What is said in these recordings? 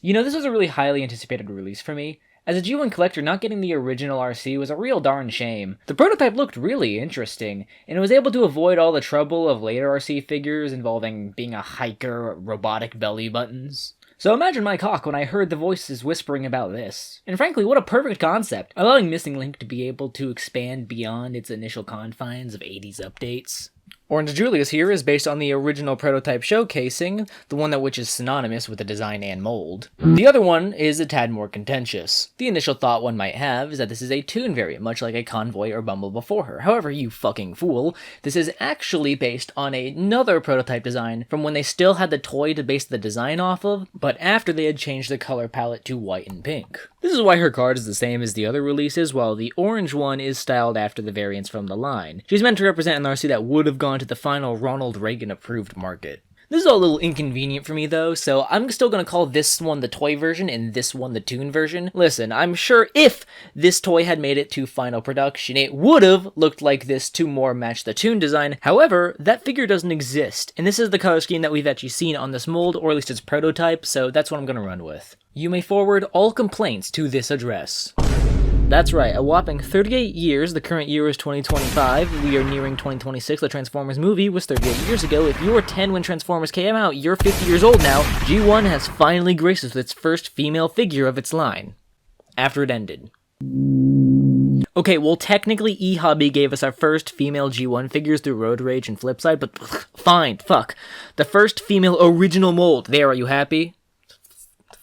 You know, this was a really highly anticipated release for me. As a G1 collector, not getting the original RC was a real darn shame. The prototype looked really interesting, and it was able to avoid all the trouble of later RC figures involving being a hiker, robotic belly buttons. So imagine my cock when I heard the voices whispering about this. And frankly, what a perfect concept, allowing Missing Link to be able to expand beyond its initial confines of 80s updates. Orange Julius here is based on the original prototype showcasing, the one that which is synonymous with the design and mold. The other one is a tad more contentious. The initial thought one might have is that this is a Toon variant, much like a Convoy or Bumble before her. However, you fucking fool, this is actually based on another prototype design from when they still had the toy to base the design off of, but after they had changed the color palette to white and pink. This is why her card is the same as the other releases, while the orange one is styled after the variants from the line. She's meant to represent an RC that would have gone to the final Ronald Reagan approved market. This is all a little inconvenient for me though, so I'm still gonna call this one the toy version and this one the Toon version. Listen, I'm sure if this toy had made it to final production, it would've looked like this to more match the Toon design. However, that figure doesn't exist, and this is the color scheme that we've actually seen on this mold, or at least its prototype, so that's what I'm gonna run with. You may forward all complaints to this address. That's right, a whopping 38 years, the current year is 2025, we are nearing 2026, the Transformers movie was 38 years ago. If you were 10 when Transformers came out, you're 50 years old now. G1 has finally graced us with its first female figure of its line. After it ended. Okay, well technically eHobby gave us our first female G1 figures through Road Rage and Flipside, but fine, fuck. The first female original mold, there, are you happy?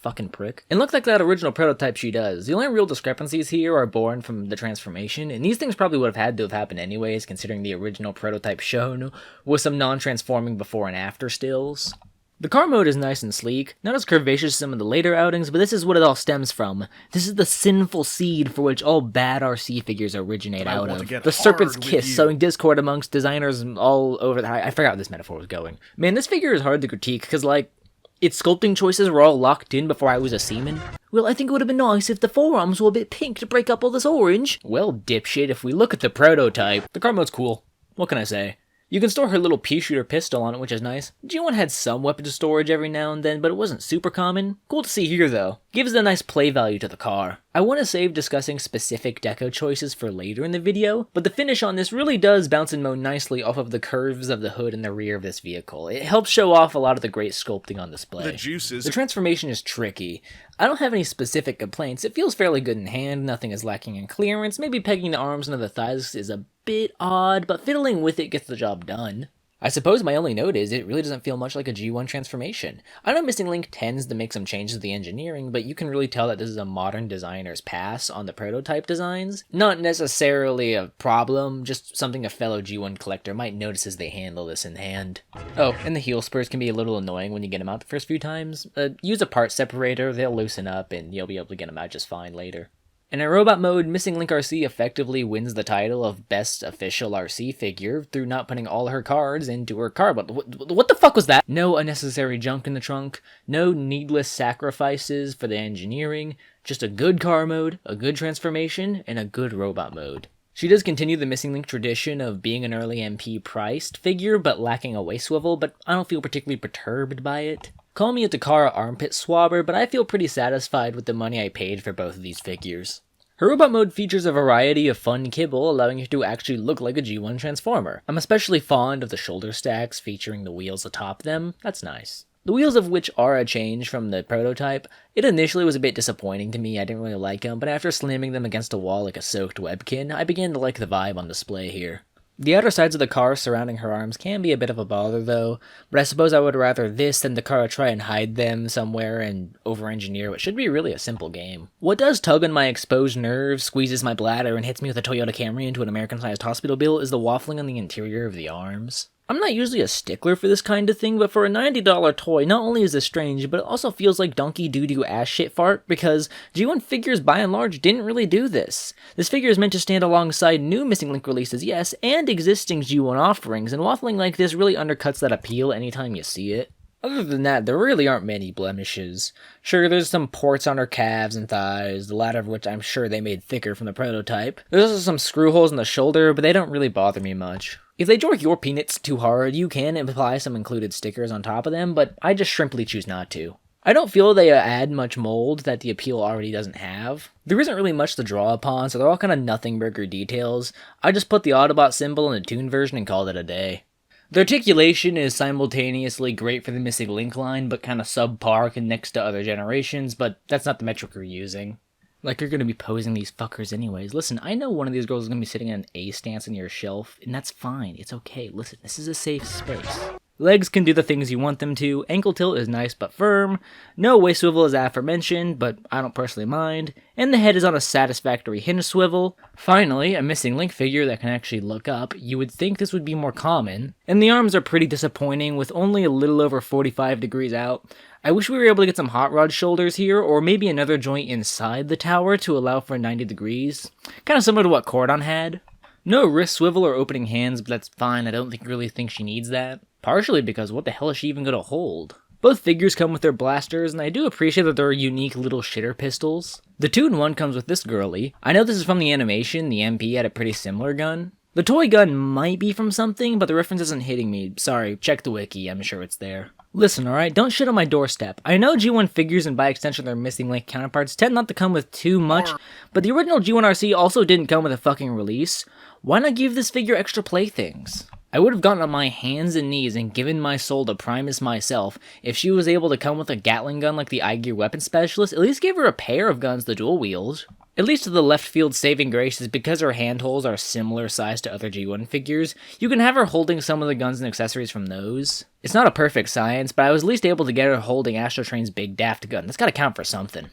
Fucking prick. And looks like that original prototype she does. The only real discrepancies here are born from the transformation, and these things probably would have had to have happened anyways, considering the original prototype shown with some non-transforming before and after stills. The car mode is nice and sleek, not as curvaceous as some of the later outings, but this is what it all stems from. This is the sinful seed for which all bad RC figures originate out of. The serpent's kiss, sowing discord amongst designers all over the... I forgot where this metaphor was going. Man, this figure is hard to critique, because like, its sculpting choices were all locked in before I was a seaman. Well, I think it would have been nice if the forearms were a bit pink to break up all this orange. Well, dipshit, if we look at the prototype, the car mode's cool. What can I say? You can store her little pea-shooter pistol on it, which is nice. G1 had some weapon storage every now and then, but it wasn't super common. Cool to see here, though. Gives a nice play value to the car. I want to save discussing specific deco choices for later in the video, but the finish on this really does bounce and mow nicely off of the curves of the hood and the rear of this vehicle. It helps show off a lot of the great sculpting on display. The transformation is tricky. I don't have any specific complaints. It feels fairly good in hand, nothing is lacking in clearance. Maybe pegging the arms into the thighs is a bit odd, but fiddling with it gets the job done. I suppose my only note is it really doesn't feel much like a G1 transformation. I know Missing Link tends to make some changes to the engineering, but you can really tell that this is a modern designer's pass on the prototype designs. Not necessarily a problem, just something a fellow G1 collector might notice as they handle this in hand. Oh, and the heel spurs can be a little annoying when you get them out the first few times. Use a part separator, they'll loosen up, and you'll be able to get them out just fine later. In a robot mode, Missing Link RC effectively wins the title of Best Official RC Figure through not putting all her cards into her car. But what the fuck was that? No unnecessary junk in the trunk, no needless sacrifices for the engineering, just a good car mode, a good transformation, and a good robot mode. She does continue the Missing Link tradition of being an early MP priced figure, but lacking a waist swivel, but I don't feel particularly perturbed by it. Call me a Takara armpit swabber, but I feel pretty satisfied with the money I paid for both of these figures. Her robot mode features a variety of fun kibble, allowing her to actually look like a G1 Transformer. I'm especially fond of the shoulder stacks featuring the wheels atop them. That's nice. The wheels of which are a change from the prototype. It initially was a bit disappointing to me, I didn't really like them, but after slamming them against a wall like a soaked webkin, I began to like the vibe on display here. The outer sides of the car surrounding her arms can be a bit of a bother though, but I suppose I would rather this than the car try and hide them somewhere and over-engineer what should be really a simple game. What does tug on my exposed nerves, squeezes my bladder, and hits me with a Toyota Camry into an American-sized hospital bill is the waffling on the interior of the arms. I'm not usually a stickler for this kind of thing, but for a $90 toy, not only is this strange, but it also feels like donkey doo-doo ass shit fart, because G1 figures by and large didn't really do this. This figure is meant to stand alongside new Missing Link releases, yes, and existing G1 offerings, and waffling like this really undercuts that appeal anytime you see it. Other than that, there really aren't many blemishes. Sure, there's some ports on her calves and thighs, the latter of which I'm sure they made thicker from the prototype. There's also some screw holes in the shoulder, but they don't really bother me much. If they jork your peanuts too hard, you can apply some included stickers on top of them, but I just simply choose not to. I don't feel they add much mold that the Appeal already doesn't have. There isn't really much to draw upon, so they're all kind of nothing burger details. I just put the Autobot symbol in the Toon version and called it a day. The articulation is simultaneously great for the Missing Link line, but kind of subpar next to other generations, but that's not the metric we're using. Like you're gonna be posing these fuckers anyways. Listen, I know one of these girls is gonna be sitting in an A stance on your shelf, and that's fine. It's okay. Listen, this is a safe space. Legs can do the things you want them to, ankle tilt is nice but firm, no waist swivel as aforementioned, but I don't personally mind, and the head is on a satisfactory hinge swivel. Finally, a Missing Link figure that can actually look up. You would think this would be more common, and the arms are pretty disappointing with only a little over 45 degrees out. I wish we were able to get some hot rod shoulders here, or maybe another joint inside the tower to allow for 90 degrees. Kind of similar to what Cordon had. No wrist swivel or opening hands, but that's fine. I don't really think she needs that. Partially because what the hell is she even going to hold? Both figures come with their blasters, and I do appreciate that they're unique little shitter pistols. The Toon one comes with this girly. I know this is from the animation, the MP had a pretty similar gun. The toy gun might be from something, but the reference isn't hitting me. Sorry, check the wiki, I'm sure it's there. Listen, alright, don't shit on my doorstep. I know G1 figures and by extension their Missing Link counterparts tend not to come with too much, but the original G1RC also didn't come with a fucking release. Why not give this figure extra playthings? I would have gotten on my hands and knees and given my soul to Primus myself if she was able to come with a Gatling gun like the iGear weapon specialist. At least give her a pair of guns the dual wield. At least to the left field saving grace is because her handholds are similar size to other G1 figures, you can have her holding some of the guns and accessories from those. It's not a perfect science, but I was at least able to get her holding Astro Train's big Daft gun. That's gotta count for something.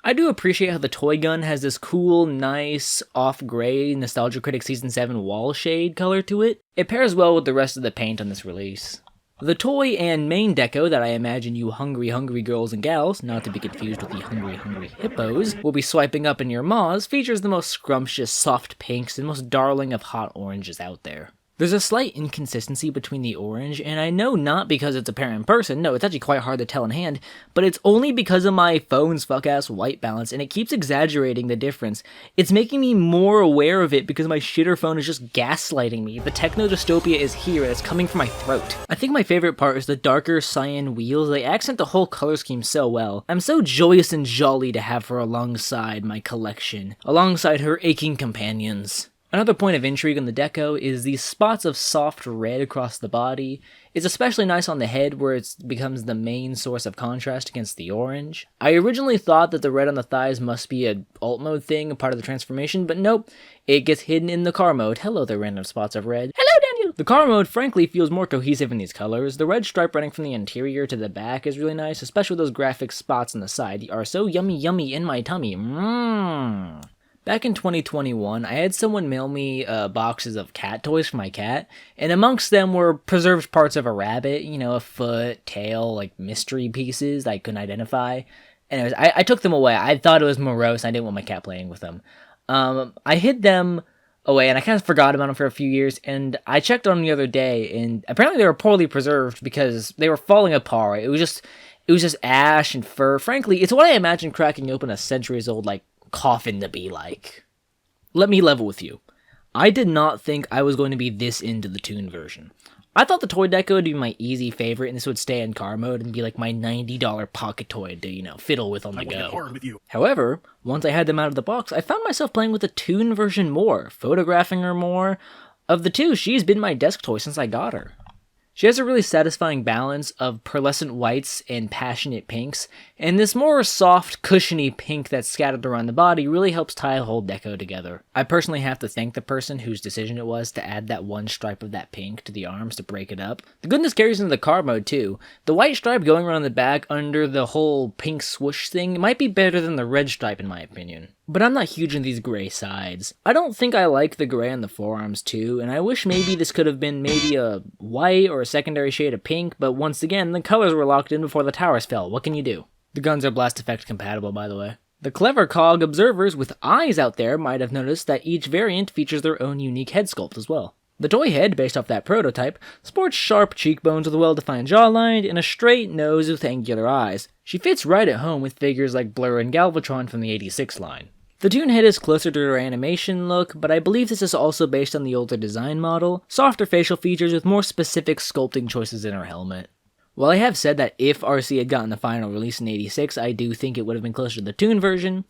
I do appreciate how the toy gun has this cool, nice, off-gray Nostalgia Critic Season 7 wall shade color to it. It pairs well with the rest of the paint on this release. The toy and main deco that I imagine you hungry girls and gals, not to be confused with the hungry hippos, will be swiping up in your maws, features the most scrumptious soft pinks and most darling of hot oranges out there. There's a slight inconsistency between the orange, and I know not because it's apparent in person, no, it's actually quite hard to tell in hand, but it's only because of my phone's fuck-ass white balance, and it keeps exaggerating the difference. It's making me more aware of it because my shitter phone is just gaslighting me. The techno-dystopia is here, and it's coming from my throat. I think my favorite part is the darker cyan wheels. They accent the whole color scheme so well. I'm so joyous and jolly to have her alongside my collection, alongside her aching companions. Another point of intrigue on the deco is these spots of soft red across the body. It's especially nice on the head where it becomes the main source of contrast against the orange. I originally thought that the red on the thighs must be a alt mode thing, a part of the transformation, but nope, it gets hidden in the car mode. Hello there, random spots of red. Hello, Daniel! The car mode frankly feels more cohesive in these colors. The red stripe running from the interior to the back is really nice, especially those graphic spots on the side. They are so yummy in my tummy. Back in 2021, I had someone mail me boxes of cat toys for my cat, and amongst them were preserved parts of a rabbit, you know, a foot, tail, like mystery pieces that I couldn't identify. Anyways, I took them away. I thought it was morose, and I didn't want my cat playing with them. I hid them away, and I kind of forgot about them for a few years, and I checked on them the other day, and apparently they were poorly preserved because they were falling apart. It was just ash and fur. Frankly, it's what I imagine cracking open a centuries-old, like, coffin to be like. Let me level with you. I did not think I was going to be this into the Toon version. I thought the toy deco would be my easy favorite and this would stay in car mode and be like my $90 pocket toy to, you know, fiddle with on the go. However, once I had them out of the box, I found myself playing with the Toon version more, photographing her more. Of the two, she's been my desk toy since I got her. She has a really satisfying balance of pearlescent whites and passionate pinks, and this more soft, cushiony pink that's scattered around the body really helps tie the whole deco together. I personally have to thank the person whose decision it was to add that one stripe of that pink to the arms to break it up. The goodness carries into the car mode too. The white stripe going around the back under the whole pink swoosh thing might be better than the red stripe in my opinion. But I'm not huge in these gray sides. I don't think I like the gray on the forearms too, and I wish maybe this could have been maybe a white or a secondary shade of pink, but once again, the colors were locked in before the towers fell. What can you do? The guns are blast effect compatible, by the way. The clever COG observers with eyes out there might have noticed that each variant features their own unique head sculpt as well. The toy head, based off that prototype, sports sharp cheekbones with a well-defined jawline and a straight nose with angular eyes. She fits right at home with figures like Blur and Galvatron from the 86 line. The Toon head is closer to her animation look, but I believe this is also based on the older design model, softer facial features with more specific sculpting choices in her helmet. While I have said that if RC had gotten the final release in 86, I do think it would have been closer to the Toon version.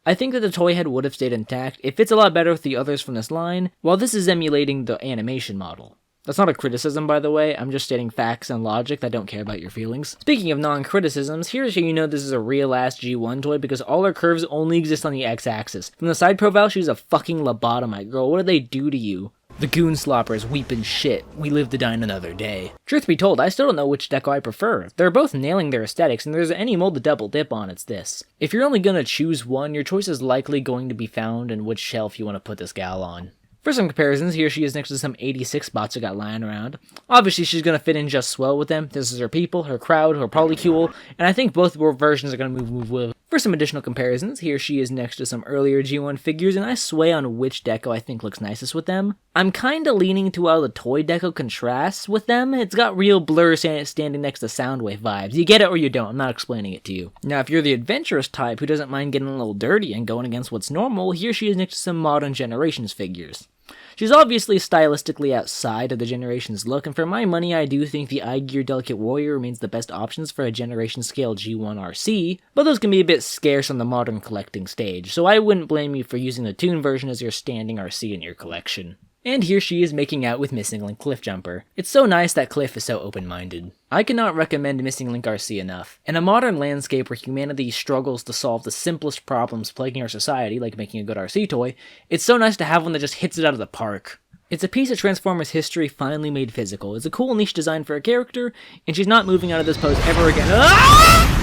I think that the toy head would have stayed intact. It fits a lot better with the others from this line, while this is emulating the animation model. That's not a criticism, by the way, I'm just stating facts and logic that don't care about your feelings. Speaking of non-criticisms, here's how you know this is a real-ass G1 toy, because all her curves only exist on the x-axis. From the side profile, she's a fucking lobotomite. Girl, what did they do to you? The goon sloppers weeping shit. We live to dine another day. Truth be told, I still don't know which deco I prefer. They're both nailing their aesthetics, and there's any mold to double dip on, it's this. If you're only gonna choose one, your choice is likely going to be found in which shelf you want to put this gal on. For some comparisons, here she is next to some 86 bots I got lying around. Obviously, she's going to fit in just swell with them. This is her people, her crowd, her polycule, and I think both versions are going to move well. For some additional comparisons, here she is next to some earlier G1 figures, and I sway on which deco I think looks nicest with them. I'm kinda leaning to how the toy deco contrasts with them. It's got real Blur standing next to Soundwave vibes. You get it or you don't, I'm not explaining it to you. Now, if you're the adventurous type who doesn't mind getting a little dirty and going against what's normal, here she is next to some Modern Generations figures. She's obviously stylistically outside of the Generations look, and for my money, I do think the I-Gear Delicate Warrior remains the best options for a Generation scale G1 RC, but those can be a bit scarce on the modern collecting stage, so I wouldn't blame you for using the Toon version as your standing RC in your collection. And here she is making out with Missing Link Cliffjumper. It's so nice that Cliff is so open-minded. I cannot recommend Missing Link RC enough. In a modern landscape where humanity struggles to solve the simplest problems plaguing our society, like making a good RC toy, it's so nice to have one that just hits it out of the park. It's a piece of Transformers history finally made physical. It's a cool niche design for a character, and she's not moving out of this pose ever again. Ah!